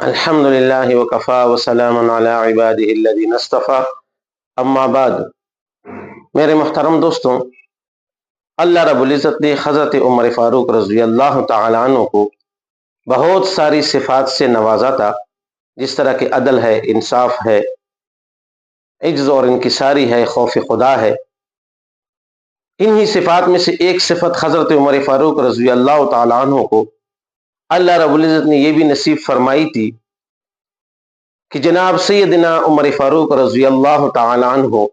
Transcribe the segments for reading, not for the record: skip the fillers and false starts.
अल्हम्दुलिल्लाहि वकफ़ा वसलामुन अला इबादिहि अल्लज़ीना इस्तफ़ा अम्मा बाद। मेरे मोहतरम दोस्तों, अल्लाह रब्बुल इज़्ज़त ने हज़रत उमर फ़ारूक रज़ियल्लाहु तआला अन्हु को बहुत सारी सिफ़ात से नवाजा था, जिस तरह के अदल है, इंसाफ है, इज्ज़ और इनकिसारी है, खौफ खुदा है। इन्हीं सिफ़ात में से एक सिफ़त हज़रत उमर फ़ारूक रज़ियल्लाहु तआला अन्हु को अल्लाह रब्बुल इज़्ज़त ने यह भी नसीब फरमाई थी कि जनाब सैयदना उमर फ़ारूक रज़ियल्लाहु तआला अन्हु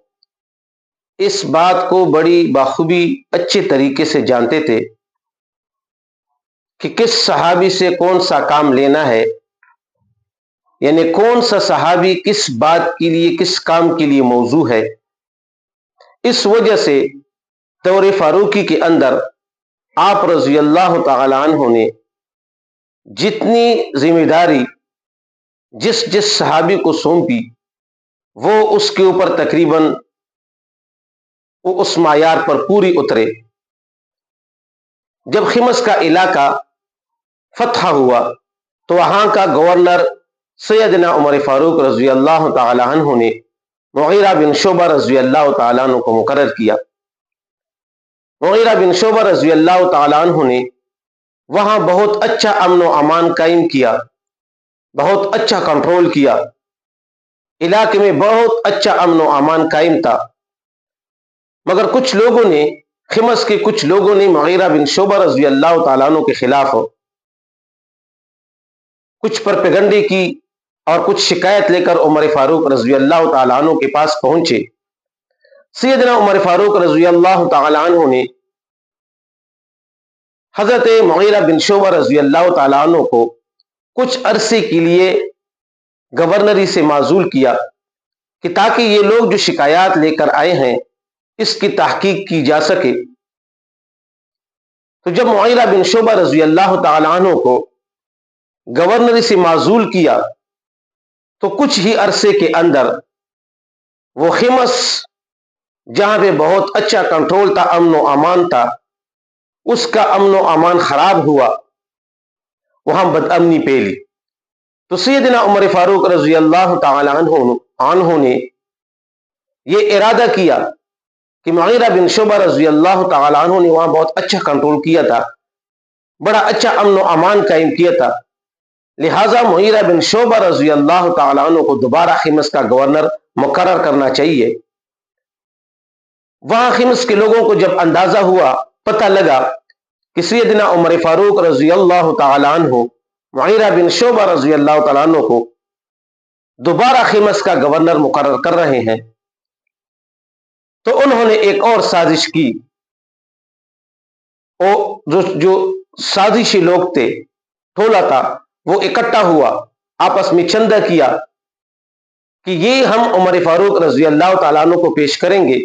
इस बात को बड़ी बाखूबी अच्छे तरीके से जानते थे कि किस सहाबी से कौन सा काम लेना है, यानी कौन सा सहाबी किस बात के लिए, किस काम के लिए मौजू है। इस वजह से दौर फारूकी के अंदर आप रज़ियल्लाहु तआला अन्हु ने जितनी जिम्मेदारी जिस जिस सहाबी को सौंपी, वो उसके ऊपर तकरीबन वो उस मायार पर पूरी उतरे। जब खिमस का इलाका फतह हुआ तो वहां का गवर्नर सैयदना उमर फारूक रज़ियल्लाहु तआला अन्हु ने मुगीरा बिन शुबा रज़ियल्लाहु तआला अन्हु को मुकर्रर किया। मुगीरा बिन शुबा रज़ियल्लाहु तआला अन्हु ने वहां बहुत अच्छा अमन व अमान कायम किया, बहुत अच्छा कंट्रोल किया, इलाके में बहुत अच्छा अमन व अमान कायम था। मगर कुछ लोगों ने, खिमस के कुछ लोगों ने मुगीरा बिन शुबा रज़ियल्लाहु तआला अन्हु के खिलाफ कुछ प्रोपेगंडे की और कुछ शिकायत लेकर उमर फारूक रज़ियल्लाहु तआला अन्हु के पास पहुंचे। सैयदना उमर फारूक रज़ियल्लाहु तआला अन्हु ने हजरत मुगीरा बिन शुबा रज़ियल्लाहु तआला अन्हु को कुछ अरसे के लिए गवर्नरी से माजूल किया कि ताकि ये लोग जो शिकायत लेकर आए हैं इसकी तहकीक की जा सके। तो जब मुगीरा बिन शुबा रज़ियल्लाहु तआला अन्हु को गवर्नरी से माजूल किया तो कुछ ही अरसे के अंदर वो खिमस जहां पे बहुत अच्छा कंट्रोल था, अमन व अमान था, उसका अमन व अमान खराब हुआ, वहां बदअमनी फैली। तो सैयदना उमर फारूक रज़ियल्लाहु तआला अन्हु ने यह इरादा किया कि मुगीरा बिन शुबा रज़ियल्लाहु तआला अन्हु ने वहां बहुत अच्छा कंट्रोल किया था, बड़ा अच्छा अमन व अमान कायम किया था, लिहाजा मुगीरा बिन शुबा रज़ियल्लाहु तआला अन्हु को दोबारा खिमस का गवर्नर मुकर्रर करना चाहिए। वहां खिमस के लोगों को जब अंदाजा हुआ, पता लगा कि सैयदना उमर फारूक रज़ियल्लाहु तआला अन्हु मुगीरा बिन शुबा रज़ियल्लाहु तआला अन्हु को दोबारा खिमस का गवर्नर मुकर्रर कर रहे हैं, तो उन्होंने एक और साजिश की। जो साजिशी लोग थे, टोला था, वो इकट्ठा हुआ, आपस में चंदा किया कि ये हम उमर फारूक रज़ियल्लाहु तआला अन्हु को पेश करेंगे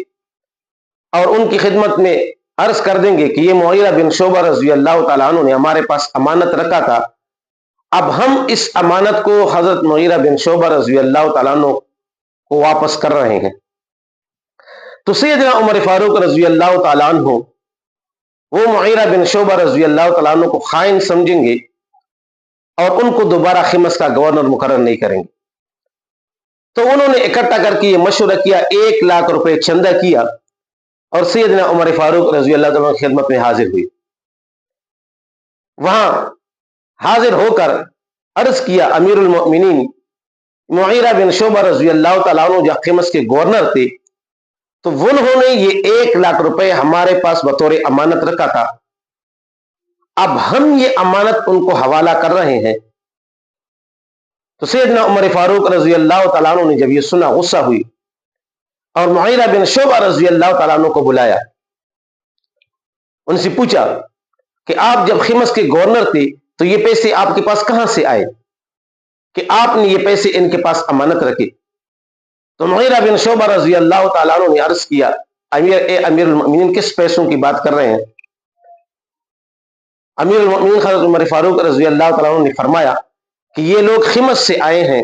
और उनकी खिदमत में अर्ज कर देंगे कि ये मुगीरा बिन शुबा रज़ियल्लाहु तआला अन्हु ने हमारे पास अमानत रखा था, अब हम इस अमानत को हजरत मुगीरा बिन शुबा रज़ियल्लाहु तआला अन्हु को वापस कर रहे हैं। तो सैयदना उमर फारूक रज़ियल्लाहु तआला अन्हु वो मुगीरा बिन शुबा रज़ियल्लाहु तआला अन्हु को खाइन समझेंगे और उनको दोबारा खिमस का गवर्नर मुकर्रर नहीं करेंगे। तो उन्होंने इकट्ठा करके ये मशवरा किया, 1 लाख रुपए चंदा किया और सैयदना उमर फारूक रज़ियल्लाहु तआला की खिदमत में हाजिर हुई। वहां हाजिर होकर अर्ज किया, अमीरुल मोमिनीन मुगीरा बिन शुबा रज़ियल्लाहु तआला अन्हु जो खिमस के गवर्नर थे, तो उन्होंने ये 1 लाख रुपए हमारे पास बतौर अमानत रखा था, अब हम ये अमानत उनको हवाला कर रहे हैं। तो सैयदना उमर फारूक रज़ियल्लाहु तआला अन्हु ने जब ये सुना, गुस्सा हुई और मुगीरा बिन शुबा रज़ियल्लाहु तआला अन्हु को बुलाया, उनसे पूछा कि आप जब खिमस के गवर्नर थे तो ये पैसे आपके पास कहां से आए कि आपने ये पैसे इनके पास अमानत रखे। तो मुगीरा बिन शुबा रज़ियल्लाहु तआला अन्हु ने अर्ज किया, अमीरुल मोमिनीन किस पैसों की बात कर रहे हैं। अमीरुल मोमिनीन हज़रत उमर फारूक रज़ियल्लाहु तआला अन्हु ने फरमाया कि ये लोग खिमस से आए हैं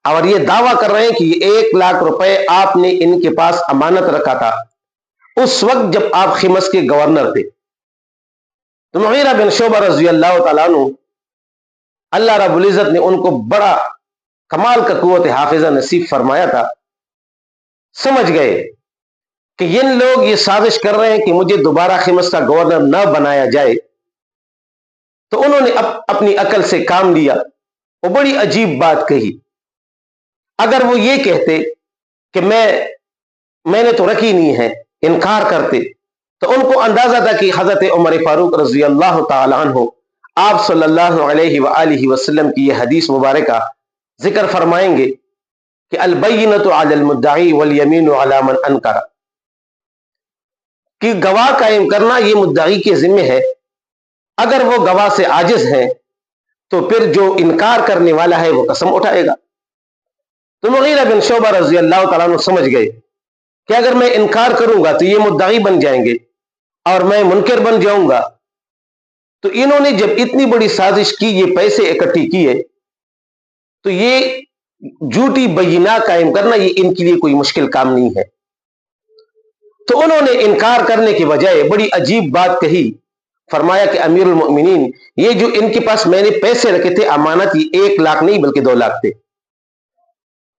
और ये दावा कर रहे हैं कि 1 लाख रुपए आपने इनके पास अमानत रखा था उस वक्त जब आप खिमस के गवर्नर थे। तो मुगीरा बिन शुबा रज़ियल्लाहु तआला अन्हु اللہ رب العزت نے ان کو بڑا کمال کا قوت حافظہ نصیب فرمایا تھا. سمجھ گئے کہ یہ لوگ یہ سازش کر رہے ہیں کہ مجھے دوبارہ خمس کا گورنر نہ بنایا جائے. تو انہوں نے اپنی عقل سے کام لیا. وہ بڑی عجیب بات کہی. اگر وہ یہ کہتے کہ میں نے تو رکھی نہیں ہے، انکار کرتے، تو ان کو اندازہ تھا کہ حضرت عمر فاروق رضی اللہ تعالی عنہ آپ صلی اللہ علیہ وآلہ وسلم کی یہ حدیث مبارکہ ذکر فرمائیں گے کہ البینۃ علی المدعی والیمین علی من انکر، کہ گواہ قائم کرنا یہ مدعی کے ذمہ ہے. اگر وہ گواہ سے عاجز ہیں تو پھر جو انکار کرنے والا ہے وہ قسم اٹھائے گا. تو مغیرہ بن شعبہ رضی اللہ تعالیٰ عنہ سمجھ گئے کہ اگر میں انکار کروں گا تو یہ مدعی بن جائیں گے اور میں منکر بن جاؤں گا. تو انہوں نے جب اتنی بڑی سازش کی، یہ پیسے اکٹھی کیے، تو یہ جھوٹی بینہ قائم کرنا یہ ان کے لیے کوئی مشکل کام نہیں ہے. تو انہوں نے انکار کرنے کے بجائے بڑی عجیب بات کہی. فرمایا کہ امیر المؤمنین، یہ جو ان کے پاس میں نے پیسے رکھے تھے امانت، یہ 1 لاکھ نہیں بلکہ 2 لاکھ تھے.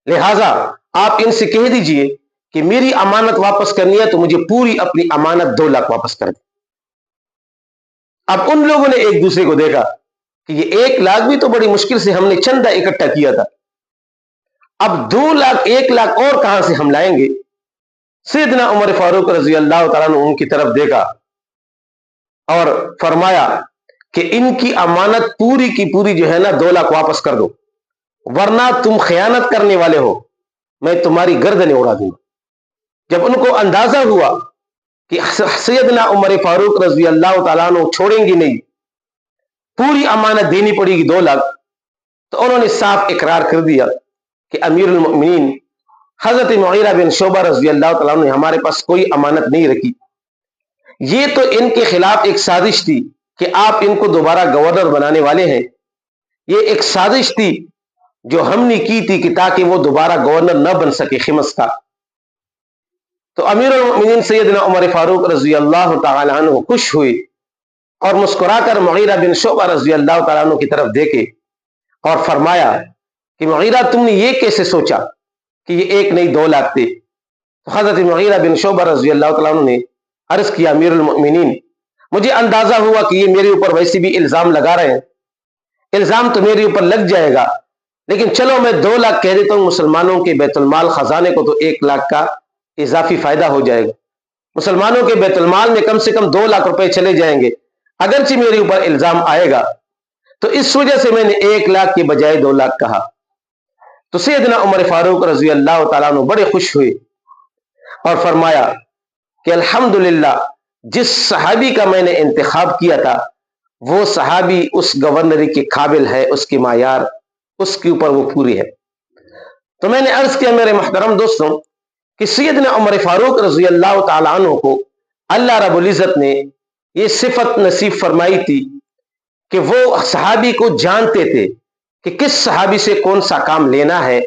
لہذا آپ ان سے کہہ دیجئے کہ میری امانت واپس کرنی ہے تو مجھے پوری اپنی امانت 2 لاکھ واپس کر دیں. اب ان لوگوں نے ایک دوسرے کو دیکھا کہ یہ 1 لاکھ بھی تو بڑی مشکل سے ہم نے چندہ اکٹھا کیا تھا، اب 2 لاکھ 1 لاکھ اور کہاں سے ہم لائیں گے. سیدنا عمر فاروق رضی اللہ تعالیٰ نے ان کی طرف دیکھا اور فرمایا کہ ان کی امانت پوری کی پوری جو ہے نا 2 لاکھ واپس کر دو، ورنہ تم خیانت کرنے والے ہو، میں تمہاری گردنیں اڑا دوں گا. جب ان کو اندازہ ہوا کہ سیدنا عمر فاروق رضی اللہ تعالیٰ عنہ چھوڑیں گی نہیں، پوری امانت دینی پڑے گی 2 لاکھ، تو انہوں نے صاف اقرار کر دیا کہ امیر المؤمنین حضرت مغیرہ بن شعبہ رضی اللہ تعالیٰ عنہ نے ہمارے پاس کوئی امانت نہیں رکھی. یہ تو ان کے خلاف ایک سازش تھی کہ آپ ان کو دوبارہ گورنر بنانے والے ہیں. یہ ایک سازش تھی جو ہم نے کی تھی کہ تاکہ وہ دوبارہ گورنر نہ بن سکے خمس کا. تو امیر المؤمنین سیدنا عمر فاروق رضی اللہ تعالی عنہ خوش ہوئے اور مسکرا کر مغیرہ بن شعبہ رضی اللہ تعالی عنہ کی طرف دیکھے اور فرمایا کہ مغیرہ تم نے یہ کیسے سوچا کہ یہ 1 نہیں 2 لاکھ تھے. تو حضرت مغیرہ بن شعبہ رضی اللہ تعالی عنہ نے عرض کیا امیر المؤمنین، مجھے اندازہ ہوا کہ یہ میرے اوپر ویسے بھی الزام لگا رہے ہیں، الزام تو میرے اوپر لگ جائے گا، لیکن چلو میں 2 لاکھ کہہ دیتا ہوں، مسلمانوں کے بیت المال خزانے کو تو 1 لاکھ کا اضافی فائدہ ہو جائے گا، مسلمانوں کے بیت المال میں کم سے کم 2 لاکھ روپے چلے جائیں گے. اگرچہ میرے اوپر الزام آئے گا تو اس وجہ سے میں نے 1 لاکھ کے بجائے 2 لاکھ کہا. تو سیدنا عمر فاروق رضی اللہ تعالیٰ عنہ بڑے خوش ہوئے اور فرمایا کہ الحمدللہ جس صحابی کا میں نے انتخاب کیا تھا وہ صحابی اس گورنری کے قابل ہے، اس کی معیار اس کے اوپر وہ پوری ہے. تو میں نے عرض کیا میرے محترم دوستوں کہ سیدنا عمر فاروق رضی اللہ تعالیٰ عنہ کو اللہ رب العزت نے یہ صفت نصیب فرمائی تھی کہ وہ صحابی کو جانتے تھے کہ کس صحابی سے کون سا کام لینا ہے